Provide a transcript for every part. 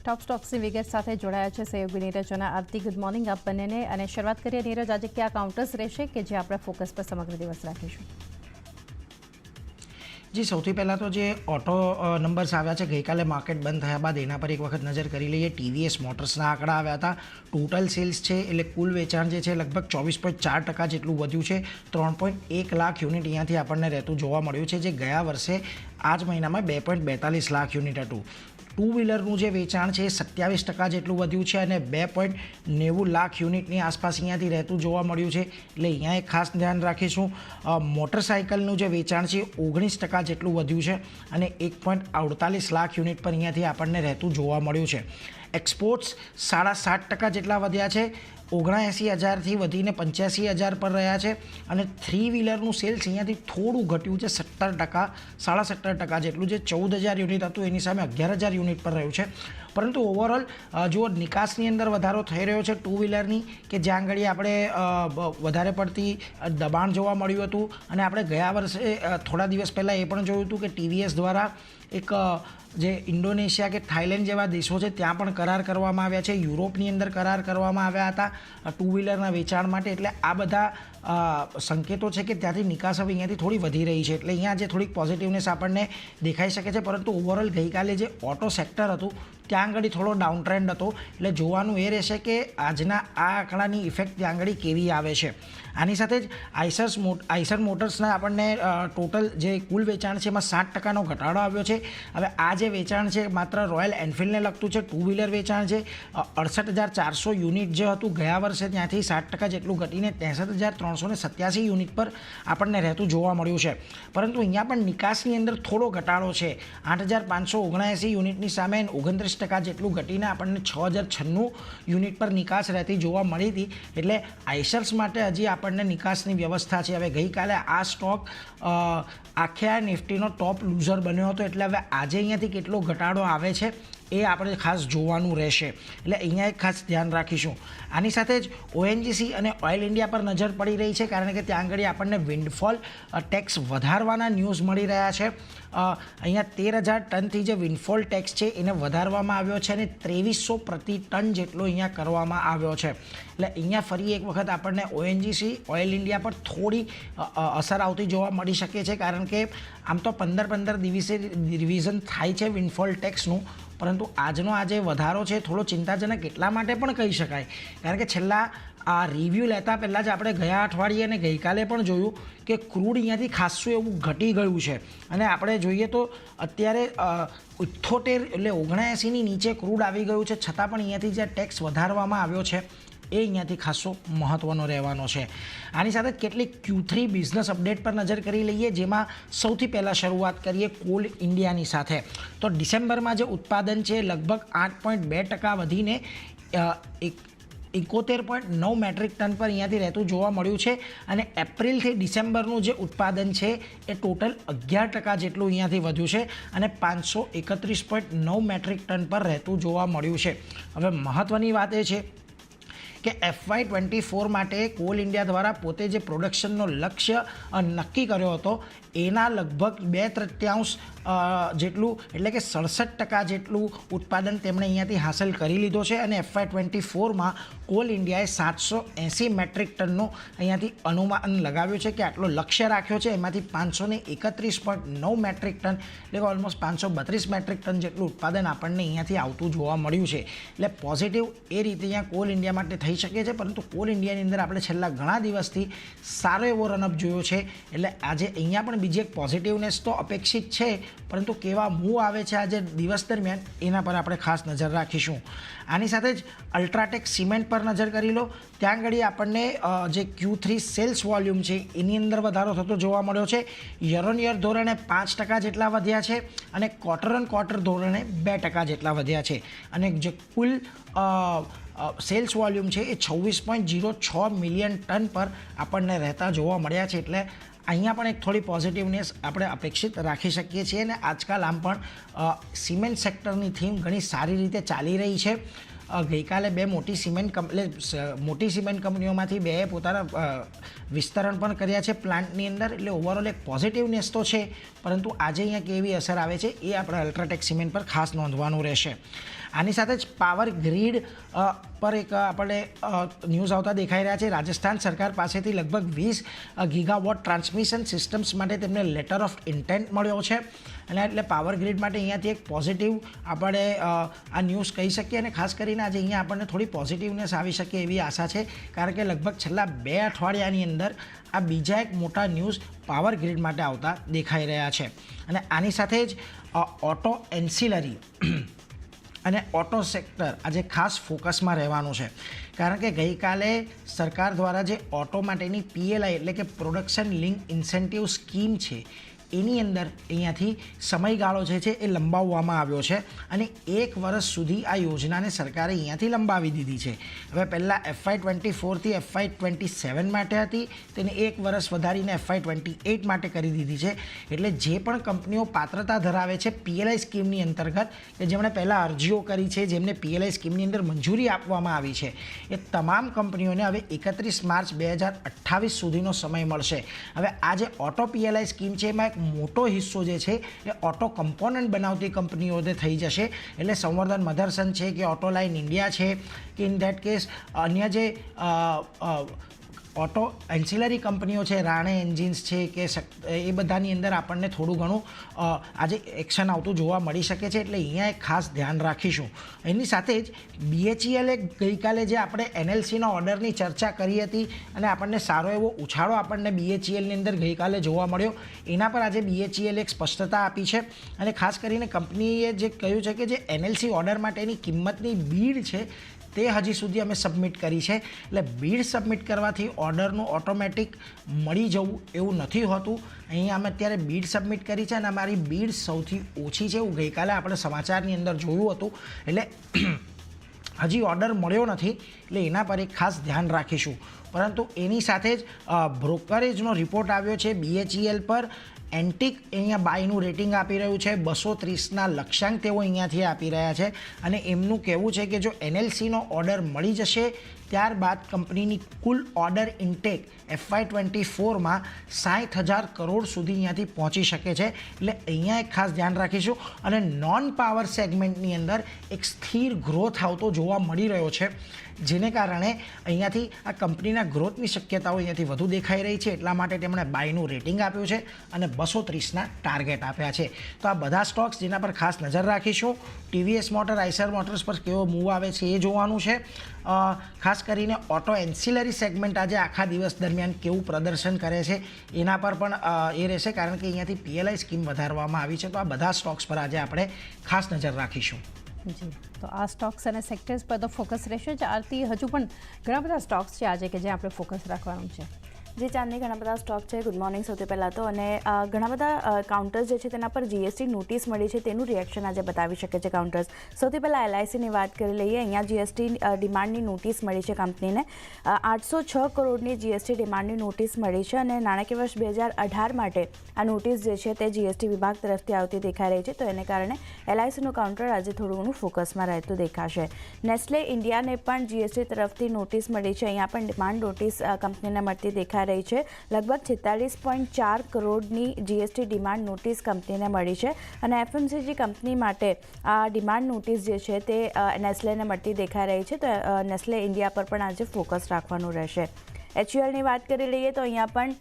ટોપ સ્ટોક્સની વિગત સાથે જોડાયા છે સહયોગી નીરજ અને આરતી. ગુડ મોર્નિંગ આપ બંનેને. અને શરૂઆત કરીએ નીરજ, આજે કયા કાઉન્ટર્સ રહેશે કે જે આપણે ફોકસ પર સમગ્ર દિવસ રાખીશું? જી, સૌથી પહેલાં તો જે ઓટો નંબર્સ આવ્યા છે ગઈકાલે માર્કેટ બંધ થયા બાદ એના પર એક વખત નજર કરી લઈએ. ટીવીએસ મોટર્સના આંકડા આવ્યા હતા. ટોટલ સેલ્સ છે એટલે કુલ વેચાણ જે છે લગભગ 24.4% જેટલું વધ્યું છે. 3.1 લાખ યુનિટ અહીંયાથી આપણને રહેતું જોવા મળ્યું છે, જે ગયા વર્ષે આ જ મહિનામાં 2.42 લાખ યુનિટ હતું. ટુ વ્હીલરનું જે વેચાણ છે એ 27% જેટલું વધ્યું છે અને 2.90 લાખ યુનિટની આસપાસ અહીંયાથી રહેતું જોવા મળ્યું છે. એટલે અહીંયા એક ખાસ ધ્યાન રાખીશું. મોટરસાઇકલનું જે વેચાણ છે 19% જેટલું વધ્યું છે અને 1.48 લાખ યુનિટ પર અહીંયાથી આપણને રહેતું જોવા મળ્યું છે. એક્સપોર્ટ્સ 7.5% જેટલા વધ્યા છે. 79,000થી વધીને 85,000 પર રહ્યા છે અને થ્રી વ્હીલરનું સેલ્સ અહીંયાથી થોડું ઘટ્યું છે. 17% જેટલું, જે 14,000 યુનિટ હતું એની સામે 11,000 યુનિટ પર રહ્યું છે. પરંતુ ઓવરઓલ જો નિકાસની અંદર વધારો થઈ રહ્યો છે ટુ વ્હીલરની, કે જ્યાં આગળ આપણે વધારે પડતી દબાણ જોવા મળ્યું હતું અને આપણે ગયા વર્ષે થોડા દિવસ પહેલાં એ પણ જોયું હતું કે ટીવીએસ દ્વારા એક જે ઇન્ડોનેશિયા કે થાઇલેન્ડ જેવા દેશો છે ત્યાં પણ કરાર કરવામાં આવ્યા છે. યુરોપની અંદર કરાર કરવામાં આવ્યા હતા ટુ વ્હીલરના વેચાણ માટે. એટલે આ બધા સંકેતો છે કે ત્યાંથી નિકાસ હવે અહીંયાથી થોડી વધી રહી છે. એટલે અહીંયા જે થોડીક પોઝિટિવનેસ આપણને દેખાઈ શકે છે. પરંતુ ઓવરઓલ ગઈકાલે જે ઓટો સેક્ટર હતું ત્યાં આગળ થોડો ડાઉન ટ્રેન્ડ હતો. એટલે જોવાનું એ રહેશે કે આજના આ આંકડાની ઇફેક્ટ ત્યાં આગળ કેવી આવે છે. આની સાથે જ આઈસર મોટર્સના આપણને ટોટલ જે કુલ વેચાણ છે એમાં 7%નો ઘટાડો આવ્યો છે. હવે આ જે વેચાણ છે માત્ર રોયલ એનફિલ્ડને લગતું છે. ટુ વ્હીલર વેચાણ છે 68,400 યુનિટ જે હતું ગયા વર્ષે ત્યાંથી 7% જેટલું ઘટીને 63,387 યુનિટ પર આપણને રહેતું જોવા મળ્યું છે. પરંતુ અહીંયા પણ નિકાસની અંદર થોડો ઘટાડો છે. 8,579 યુનિટની સામે 29% જેટલું ઘટીને આપણને 6,096 યુનિટ પર નિકાસ રહેતી જોવા મળી હતી. એટલે આઈસર્સ માટે હજી આપણને નિકાસની વ્યવસ્થા છે. હવે ગઈકાલે આ સ્ટોક આખા નિફ્ટીનો ટોપ લૂઝર બન્યો હતો. એટલે હવે આજે અહીંયાથી કેટલો ઘટાડો આવે છે એ આપણે ખાસ જોવાનું રહેશે. એટલે અહીંયા એક ખાસ ધ્યાન રાખીશું. આની સાથે જ ઓએનજીસી અને ઓઇલ ઇન્ડિયા પર નજર પડી રહી છે, કારણ કે ત્યાં આગળ આપણને વિન્ડફોલ ટેક્સ વધારવાના ન્યૂઝ મળી રહ્યા છે. અહીંયા 13,000 ટનથી જે વિન્ડફોલ ટેક્સ છે એને વધારવામાં આવ્યો છે અને 2300 પ્રતિ ટન જેટલો અહીંયા કરવામાં આવ્યો છે. એટલે અહીંયા ફરી એક વખત આપણને ઓએનજીસી ઓઇલ ઇન્ડિયા પર થોડી અસર આવતી જોવા મળી શકે છે, કારણ કે આમ તો 15 દિવસે રિવિઝન થાય છે વિન્ડફોલ ટેક્સનું. પરંતુ આજનો આ જે વધારો છે થોડો ચિંતાજનક એટલા માટે પણ કહી શકાય, કારણ કે છેલ્લા આ રિવ્યૂ લેતા પહેલાં જ આપણે ગયા અઠવાડિયે અને ગઈકાલે પણ જોયું કે ક્રૂડ અહીંયાથી ખાસું એવું ઘટી ગયું છે. અને આપણે જોઈએ તો અત્યારે 78 એટલે 79ની નીચે ક્રૂડ આવી ગયું છે, છતાં પણ અહીંયાથી જે ટેક્સ વધારવામાં આવ્યો છે એ અહીંયાથી ખાસો મહત્ત્વનો રહેવાનો છે. આની સાથે કેટલીક Q3 બિઝનેસ અપડેટ પર નજર કરી લઈએ, જેમાં સૌથી પહેલાં શરૂઆત કરીએ કોલ ઇન્ડિયાની સાથે. તો ડિસેમ્બરમાં જે ઉત્પાદન છે લગભગ 8.2% વધીને 71.9 મેટ્રિક ટન પર અહીંયાથી રહેતું જોવા મળ્યું છે. અને એપ્રિલથી ડિસેમ્બરનું જે ઉત્પાદન છે એ ટોટલ 11% જેટલું અહીંયાથી વધ્યું છે અને 531.9 મેટ્રિક ટન પર રહેતું જોવા મળ્યું છે. હવે મહત્ત્વની વાત એ છે કે FY24 માટે કોલ ઇન્ડિયા દ્વારા પોતે જે પ્રોડક્શનનો લક્ષ્ય નક્કી કર્યો હતો એના લગભગ 2/3 જેટલું, એટલે કે 67% જેટલું ઉત્પાદન તેમણે અહીંયાથી હાંસલ કરી લીધો છે. અને FY24માં કોલ ઇન્ડિયાએ 780 મેટ્રિક ટનનો અહીંયાથી અનુમાન લગાવ્યું છે કે આટલો લક્ષ્ય રાખ્યો છે. એમાંથી 531.9 મેટ્રિક ટન, એટલે કે ઓલમોસ્ટ 532 મેટ્રિક ટન જેટલું ઉત્પાદન આપણને અહીંયાથી આવતું જોવા મળ્યું છે. એટલે પોઝિટિવ એ રીતે અહીંયા કોલ ઇન્ડિયા માટે થઈ શકે છે. પરંતુ કોલ ઇન્ડિયાની અંદર આપણે છેલ્લા ઘણા દિવસથી સારો એવો રનઅપ જોયો છે. એટલે આજે અહીંયા પણ બીજી એક પોઝિટિવનેસ તો અપેક્ષિત છે, પરંતુ કેવા મૂવ આવે છે આજે દિવસ દરમિયાન એના પર આપણે ખાસ નજર રાખીશું. આની સાથે જ અલ્ટ્રાટેક સિમેન્ટ પર નજર કરી લો. ત્યાં આગળ આપણને જે Q3 સેલ્સ વોલ્યુમ છે એની અંદર વધારો થતો જોવા મળ્યો છે. યર ઓન યર ધોરણે 5% જેટલા વધ્યા છે અને ક્વાર્ટર ઓન ક્વાર્ટર ધોરણે 2% જેટલા વધ્યા છે. અને જે કુલ સેલ્સ વોલ્યુમ છે એ 26.06 મિલિયન ટન પર આપણને રહેતા જોવા મળ્યા છે. એટલે અહીંયા પણ એક થોડી પોઝિટિવનેસ આપણે અપેક્ષિત રાખી શકીએ છીએ. અને આજકાલ આમ પણ સિમેન્ટ સેક્ટરની થીમ ઘણી સારી રીતે ચાલી રહી છે. ગઈકાલે બે મોટી સિમેન્ટ કંપનીઓમાંથી બેએ પોતાના વિસ્તરણ પણ કર્યા છે પ્લાન્ટની અંદર, એટલે ઓવરઓલ એક પોઝિટિવનેસ તો છે, પરંતુ આજે અહીંયા કેવી અસર આવે છે એ આપણે અલ્ટ્રાટેક સિમેન્ટ પર ખાસ નોંધવાનું રહેશે. આની સાથે જ પાવર ગ્રીડ પર એક આપણે ન્યૂઝ આવતા દેખાઈ રહ્યા છે. રાજસ્થાન સરકાર પાસેથી લગભગ 20 ગીગાવોટ ટ્રાન્સમિશન સિસ્ટમ્સ માટે તેમને લેટર ઓફ ઇન્ટેન્ટ મળ્યો છે, અને એટલે પાવર ગ્રીડ માટે અહીંયાથી એક પોઝિટિવ આપણે આ ન્યૂઝ કહી શકીએ. અને ખાસ કરીને આજે અહીંયા આપણને થોડી પોઝિટિવનેસ આવી શકે એવી આશા છે, કારણ કે લગભગ છેલ્લા 2 અઠવાડિયાની અંદર આ બીજા એક મોટા ન્યૂઝ પાવર ગ્રીડ માટે આવતા દેખાઈ રહ્યા છે. અને આની સાથે જ ઓટો એન્સિલરી અને ઓટો સેક્ટર આજે ખાસ ફોકસમાં રહેવાનું છે, કારણ કે ગઈકાલે સરકાર દ્વારા જે ઓટો માટેની PLI એટલે કે પ્રોડક્શન લિંક ઇન્સેન્ટિવ સ્કીમ છે એની અંદર અહીંયાથી સમયગાળો છે એ લંબાવવામાં આવ્યો છે, અને 1 વર્ષ સુધી આ યોજનાને સરકારે અહીંયાથી લંબાવી દીધી છે. હવે પહેલાં FY24થી FY27 માટે હતી, તેને 1 વર્ષ વધારીને FY28 માટે કરી દીધી છે. એટલે જે પણ કંપનીઓ પાત્રતા ધરાવે છે PLI સ્કીમની અંતર્ગત, કે જેમણે પહેલાં અરજીઓ કરી છે, જેમને PLI સ્કીમની અંદર મંજૂરી આપવામાં આવી છે, એ તમામ કંપનીઓને હવે 31 માર્ચ 2028 સુધીનો સમય મળશે. હવે આ જે ઓટો PLI સ્કીમ છે એમાં એક મોટો હિસ્સો જે છે એ ઓટો કમ્પોનન્ટ બનાવતી કંપનીઓને થઈ જશે. એટલે સંવર્ધન મધરસન છે કે ઓટો લાઇન ઇન્ડિયા છે કે ઇન ધેટ કેસ અન્ય જે ઓટો એન્સિલરી કંપનીઓ છે, રાણે એન્જિન્સ છે કે એ બધાની અંદર આપણને થોડું ઘણું આજે એક્શન આવતું જોવા મળી શકે છે. એટલે અહીંયા એક ખાસ ધ્યાન રાખીશું. એની સાથે જ BHEL ગઈકાલે જે આપણે NLCના ઓર્ડરની ચર્ચા કરી હતી અને આપણને સારો એવો ઉછાળો આપણને BHELની અંદર ગઈકાલે જોવા મળ્યો, એના પર આજે BHEL એક સ્પષ્ટતા આપી છે. અને ખાસ કરીને કંપનીએ જે કહ્યું છે કે જે NLC ઓર્ડર માટેની કિંમતની બીડ છે તે હજી સુધી અમે સબમિટ કરી છે. એટલે બીડ સબમિટ કરવાથી ઓર્ડરનું ઓટોમેટિક મળી જવું એવું નથી હોતું. અહીંયા અમે અત્યારે બીડ સબમિટ કરી છે અને અમારી બીડ સૌથી ઓછી છે એવું ગઈકાલે આપણે સમાચારની અંદર જોયું હતું. એટલે હજી ઓર્ડર મળ્યો નથી, એટલે એના પર એક ખાસ ધ્યાન રાખીશું. પરંતુ એની સાથે જ બ્રોકરેજનો રિપોર્ટ આવ્યો છે BHEL પર. એન્ટિક અહીંયા બાયનું રેટિંગ આપી રહ્યું છે, 230ના લક્ષ્યાંક તેઓ અહીંયાથી આપી રહ્યા છે. અને એમનું કહેવું છે કે જો NLCનો ઓર્ડર મળી જશે ત્યારબાદ કંપનીની કુલ ઓર્ડર ઇન્ટેક FY24માં 60,000 કરોડ સુધી અહીંયાથી પહોંચી શકે છે. એટલે અહીંયા એક ખાસ ધ્યાન રાખીશું. અને નોન પાવર સેગમેન્ટની અંદર એક સ્થિર ગ્રોથ આવતો જોવા મળી રહ્યો છે, જેને કારણે અહીંયાથી આ કંપનીના ગ્રોથની શક્યતાઓ અહીંયાથી વધુ દેખાઈ રહી છે. એટલા માટે તેમણે બાયનું રેટિંગ આપ્યું છે અને 230ના ટાર્ગેટ આપ્યા છે. તો આ બધા સ્ટોક્સ જેના પર ખાસ નજર રાખીશું. TVS મોટર, આઈસર મોટર્સ પર કેવો મૂવ આવે છે એ જોવાનું છે. ખાસ કરીને ઓટો એન્સિલરી સેગમેન્ટ આજે આખા દિવસ દરમિયાન કેવું પ્રદર્શન કરે છે એના પર પણ એ રહેશે, કારણ કે અહીંયાથી PLI સ્કીમ વધારવામાં આવી છે. તો આ બધા સ્ટોક્સ પર આજે આપણે ખાસ નજર રાખીશું. જી, તો આ સ્ટોક્સ અને સેક્ટર્સ પર તો ફોકસ રહેશે જ. આરતી, હજુ પણ ઘણા બધા સ્ટોક્સ છે આજે કે જે આપણે ફોકસ રાખવાનું છે. જે ચાંદની ઘણા બધા સ્ટોક છે. ગુડ મોર્નિંગ સૌથી પહેલાં તો. અને ઘણા બધા કાઉન્ટર્સ જે છે તેના પર GST નોટિસ મળી છે, તેનું રિએક્શન આજે બતાવી શકે છે કાઉન્ટર્સ. સૌથી પહેલાં LICની વાત કરી લઈએ. અહીંયા GST ડિમાન્ડની નોટિસ મળી છે કંપનીને. 806 કરોડની GST ડિમાન્ડની નોટિસ મળી છે, અને નાણાકીય વર્ષ 2018 માટે આ નોટિસ જે છે તે GST વિભાગ તરફથી આવતી દેખાઈ રહી છે. તો એને કારણે LICનું કાઉન્ટર આજે થોડું ઘણું ફોકસમાં રહેતું દેખાશે. નેસ્લે ઇન્ડિયાને પણ GST તરફથી નોટિસ મળી છે. અહીંયા પણ ડિમાન્ડ નોટિસ કંપનીને મળતી દેખાઈ રહી છે. લગભગ 46.4 કરોડની GST ડિમાન્ડ નોટિસ કંપનીને મળી છે. અને FMCG કંપની માટે આ ડિમાન્ડ નોટિસ જે છે તે નેસ્લેને મળતી દેખાઈ રહી છે. તો નેસ્લે ઇન્ડિયા પર પણ આજે ફોકસ રાખવાનું રહેશે. HULની વાત કરી લઈએ તો અહીંયા પણ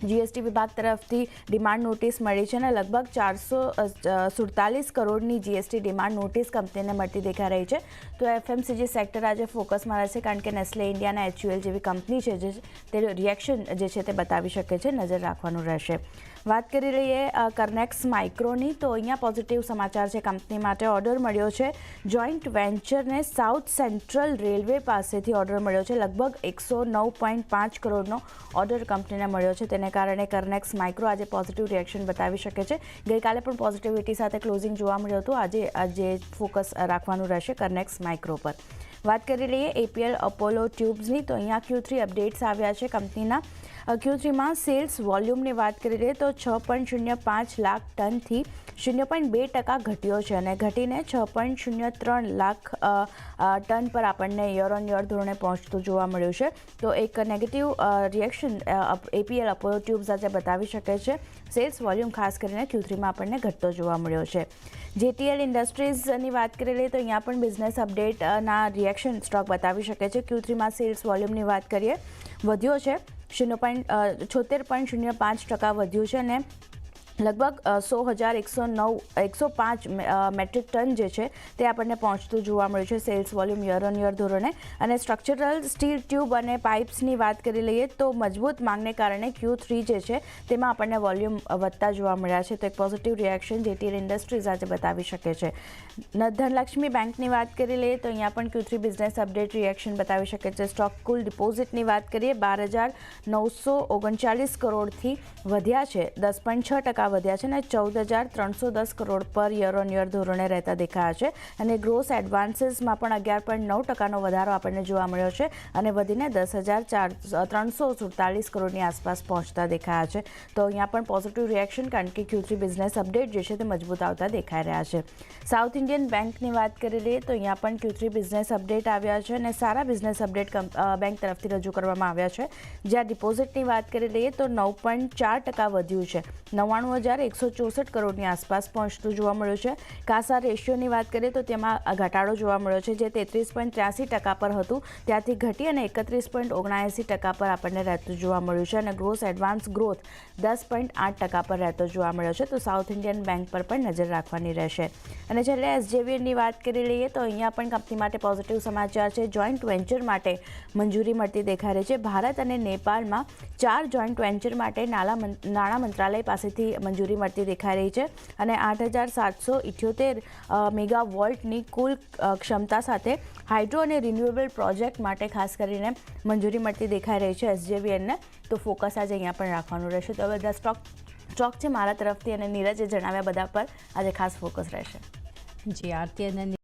GST વિભાગ તરફથી ડિમાન્ડ નોટિસ મળી છે, અને લગભગ 447 કરોડની GST ડિમાન્ડ નોટિસ કંપનીને મળતી દેખાઈ રહી છે. તો FMCG સેક્ટર આજે ફોકસમાં રહેશે, કારણ કે નેસ્લે ઇન્ડિયા અને HUL જેવી કંપની છે જે તે રિએક્શન જે છે તે બતાવી શકે છે. નજર રાખવાનું રહેશે. વાત કરી લઈએ કરનેક્સ માઇક્રોની, તો અહીંયા પોઝિટિવ સમાચાર છે કંપની માટે. ઓર્ડર મળ્યો છે જોઈન્ટ વેન્ચરને સાઉથ સેન્ટ્રલ રેલવે પાસેથી ઓર્ડર મળ્યો છે. લગભગ 109.5 કરોડનો ઓર્ડર કંપનીને મળ્યો છે. તેને કારણે કરનેક્સ માઇક્રો આજે પોઝિટિવ રિએક્શન બતાવી શકે છે. ગઈકાલે પણ પોઝિટિવિટી સાથે ક્લોઝિંગ જોવા મળ્યું હતું. આજે ફોકસ રાખવાનું રહેશે કરનેક્સ માઇક્રો પર. વાત કરી લઈએ APL અપોલો ટ્યુબ્સની, તો અહીંયા Q3 અપડેટ્સ આવ્યા છે કંપનીના. Q3માં સેલ્સ વોલ્યુમની વાત કરી લઈએ તો 6.05 લાખ ટનથી 0.2% ઘટ્યો છે અને ઘટીને 6.03 લાખ ટન પર આપણને યર ઓન યર ધોરણે પહોંચતું જોવા મળ્યું છે. તો એક negative reaction APL Apollo tubes આજે બતાવી શકે છે. સેલ્સ વોલ્યુમ ખાસ કરીને Q3માં આપણને ઘટતો જોવા મળ્યો છે. JTL ઇન્ડસ્ટ્રીઝની વાત કરી લઈએ તો અહીંયા પણ બિઝનેસ અપડેટના રિએક્શન સ્ટોક બતાવી શકે છે. Q3માં સેલ્સ વોલ્યુમની વાત કરીએ વધ્યો છે 76.05% વધ્યું છે અને લગભગ 105 મેટ્રિક ટન જે છે તે આપણને પહોંચતું જોવા મળ્યું છે sales volume year on year ધોરણે. અને સ્ટ્રક્ચરલ સ્ટીલ ટ્યુબ અને પાઇપ્સની વાત કરી લઈએ તો મજબૂત માંગને કારણે Q3 જે છે તેમાં આપણને વોલ્યુમ વધતા જોવા મળ્યા છે. તો એક પોઝિટિવ રિએક્શન JTL ઇન્ડસ્ટ્રીઝ આજે બતાવી શકે છે. ધનલક્ષ્મી બેંકની વાત કરી લઈએ તો અહીંયા પણ Q3 બિઝનેસ અપડેટ રિએક્શન બતાવી શકે છે. સ્ટોક કુલ ડિપોઝિટની વાત કરીએ 12,939 કરોડથી વધ્યા છે, 10.6% વધ્યા છે અને 14,310 કરોડ પર યર ઓન યર ધોરણે રહેતા દેખાયા છે. અને ગ્રોસ એડવાન્સીસમાં પણ 11.9%નો વધારો આપણને જોવા મળ્યો છે અને વધીને 10,347 કરોડની આસપાસ પહોંચતા દેખાયા છે. તો અહીંયા પણ પોઝિટિવ રિએક્શન કારણ કે Q3 બિઝનેસ અપડેટ જે છે તે મજબૂત આવતા દેખાઈ રહ્યા છે. સાઉથ ઇન્ડિયન બેંકની વાત કરી લઈએ તો અહીંયા પણ Q3 બિઝનેસ અપડેટ આવ્યા છે અને સારા બિઝનેસ અપડેટ બેંક તરફથી રજૂ કરવામાં આવ્યા છે. જ્યાં ડિપોઝિટની વાત કરી લઈએ તો 9.4% વધ્યું છે, 99,164 કરોડની આસપાસ પહોંચતું જોવા મળ્યું છે. કાસા રેશિયોની વાત કરીએ તો તેમાં ઘટાડો જોવા મળ્યો છે, જે 33.83% પર હતું ત્યાંથી ઘટી અને 31.79% પર આપણને રહેતું જોવા મળ્યું છે. અને ગ્રોસ એડવાન્સ ગ્રોથ 10.8% પર રહેતો જોવા મળ્યો છે. તો સાઉથ ઇન્ડિયન બેંક પર પણ નજર રાખવાની રહેશે. અને છેલ્લે SJVNની વાત કરી લઈએ તો અહીંયા પણ કંપની માટે પોઝિટિવ સમાચાર છે. જોઈન્ટ વેન્ચર માટે મંજૂરી મળતી દેખાઈ રહી છે. ભારત અને નેપાળમાં 4 જોઈન્ટ વેન્ચર માટે નાણાં મંત્રાલય પાસેથી મંજૂરી મળતી દેખાઈ રહી છે અને 8,778 મેગાવોલ્ટની કુલ ક્ષમતા સાથે હાઇડ્રો અને રિન્યુએબલ પ્રોજેક્ટ માટે ખાસ કરીને મંજૂરી મળતી દેખાઈ રહી છે SJVNને. તો ફોકસ આજે અહીંયા પણ રાખવાનું રહેશે. તો બધા સ્ટોક છે મારા તરફથી અને નીરજે જણાવ્યા બધા પર આજે ખાસ ફોકસ રહેશે. જી આરતી અને